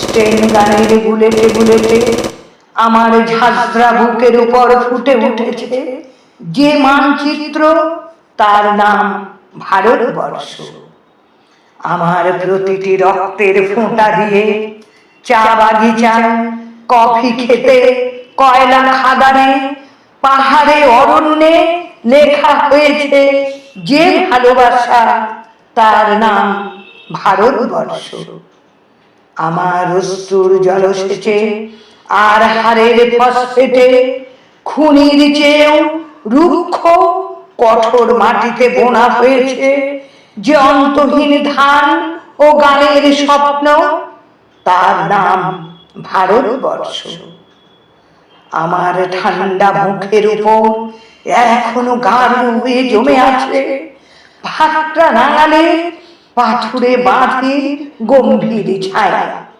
Western গানের বুলেটে বুলেটে আমার ঝাঁঝরা বুকের উপর ফুটে উঠেছে যে মানচিত্র, তার নাম ভারতবর্ষ। আমার প্রতিটি রক্তের ফোঁটা দিয়ে চা বাগিচায়, কফি খেতে, কয়লা খাদানে, পাহাড়ে, অরণ্যে লেখা হয়েছে যে ভালোবাসা, তার নাম ভারতবর্ষ। আমার অশ্রুর জলসেচে আর হাড়ের ফসফেটে খুনির চেয়েও রুক্ষ কঠোর মাটিতে বোনা হয়েছে যে অন্তহীন ধান ও গানের স্বপ্ন, তার নাম ভারতবর্ষ। আমার ঠান্ডা মুখের উপর এখনো গাঢ় হয়ে জমে আছে ভাট্টা নাঙালের পাথুরে বাঁধের গম্ভীর ছায়া।